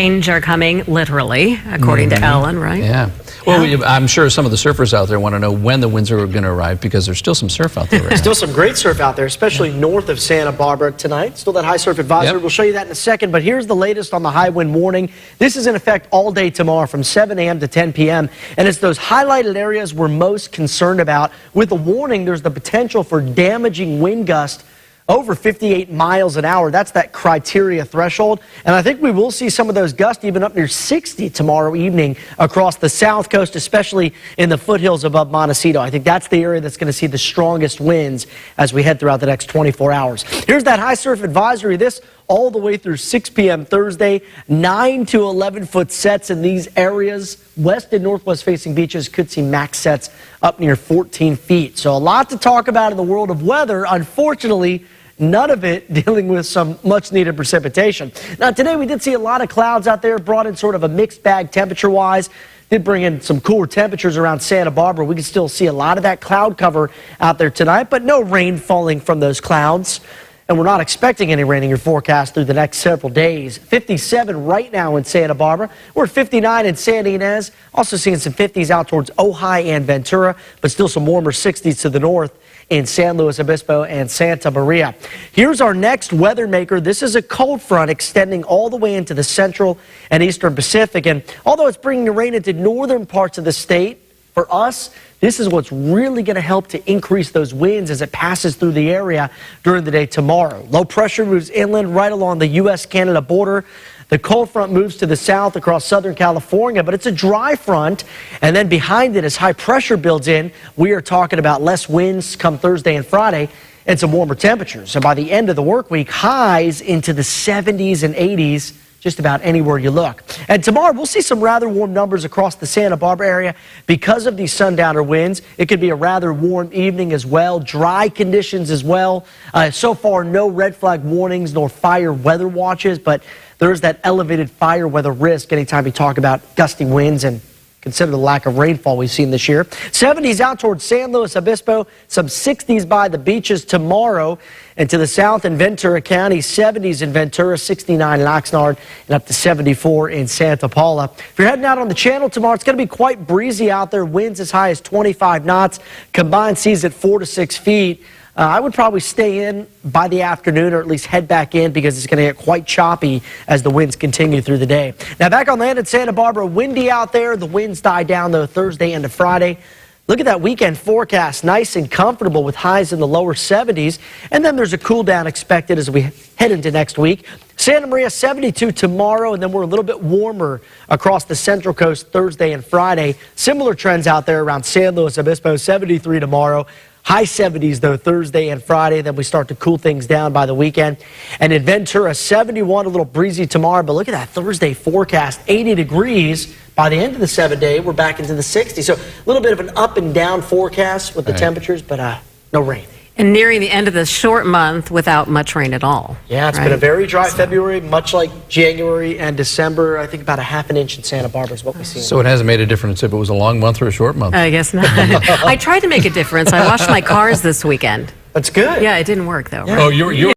change are coming, literally, according to Ellen, right? Yeah. Well, I'm sure some of the surfers out there want to know when the winds are going to arrive because there's still some surf out there right now. Still some great surf out there, especially north of Santa Barbara tonight. Still that high surf advisory. We'll show you that in a second. But here's the latest on the high wind warning. This is in effect all day tomorrow from 7 a.m. to 10 p.m. And it's those highlighted areas we're most concerned about. With the warning, there's the potential for damaging wind gusts over 58 miles an hour. That's that criteria threshold. And I think we will see some of those gusts even up near 60 tomorrow evening across the south coast, especially in the foothills above Montecito. I think that's the area that's going to see the strongest winds as we head throughout the next 24 hours. Here's that high surf advisory. This all the way through 6 p.m. Thursday. 9 to 11-foot sets in these areas. West and northwest facing beaches could see max sets up near 14 feet. So a lot to talk about in the world of weather. Unfortunately, none of it dealing with some much-needed precipitation. Now, today we did see a lot of clouds out there, brought in sort of a mixed bag temperature-wise. Did bring in some cooler temperatures around Santa Barbara. We can still see a lot of that cloud cover out there tonight, but no rain falling from those clouds. And we're not expecting any rain in your forecast through the next several days. 57 right now in Santa Barbara. We're at 59 in Santa Ynez. Also seeing some 50s out towards Ojai and Ventura, but still some warmer 60s to the north in San Luis Obispo and Santa Maria. Here's our next weather maker. This is a cold front extending all the way into the central and eastern Pacific. And although it's bringing the rain into northern parts of the state, for us, this is what's really going to help to increase those winds as it passes through the area during the day tomorrow. Low pressure moves inland right along the U.S.-Canada border. The cold front moves to the south across Southern California, but it's a dry front. And then behind it, as high pressure builds in, we are talking about less winds come Thursday and Friday and some warmer temperatures. So by the end of the work week, highs into the 70s and 80s. Just about anywhere you look. And tomorrow, we'll see some rather warm numbers across the Santa Barbara area because of these sundowner winds. It could be a rather warm evening as well, dry conditions as well. So far, no red flag warnings nor fire weather watches, but there is that elevated fire weather risk anytime we talk about gusty winds and consider the lack of rainfall we've seen this year. 70s out towards San Luis Obispo, some 60s by the beaches tomorrow. And to the south in Ventura County, 70s in Ventura, 69 in Oxnard, and up to 74 in Santa Paula. If you're heading out on the channel tomorrow, it's going to be quite breezy out there. Winds as high as 25 knots, combined seas at 4 to 6 feet. I would probably stay in by the afternoon or at least head back in because it's going to get quite choppy as the winds continue through the day. Now back on land at Santa Barbara, windy out there. The winds die down though Thursday into Friday. Look at that weekend forecast, nice and comfortable with highs in the lower 70s. And then there's a cool down expected as we head into next week. Santa Maria 72 tomorrow, and then we're a little bit warmer across the Central Coast Thursday and Friday. Similar trends out there around San Luis Obispo, 73 tomorrow. High 70s, though, Thursday and Friday. Then we start to cool things down by the weekend. And in Ventura, 71, a little breezy tomorrow. But look at that Thursday forecast, 80 degrees. By the end of the 7-day, we're back into the 60s. So a little bit of an up and down forecast with the temperatures, but no rain. And nearing the end of this short month without much rain at all. Yeah, it's been a very dry February, much like January and December. I think about a half an inch in Santa Barbara is what we see. So it hasn't made a difference if it was a long month or a short month? I guess not. I tried to make a difference. I washed my cars this weekend. That's good. Yeah, it didn't work, though. Oh, you were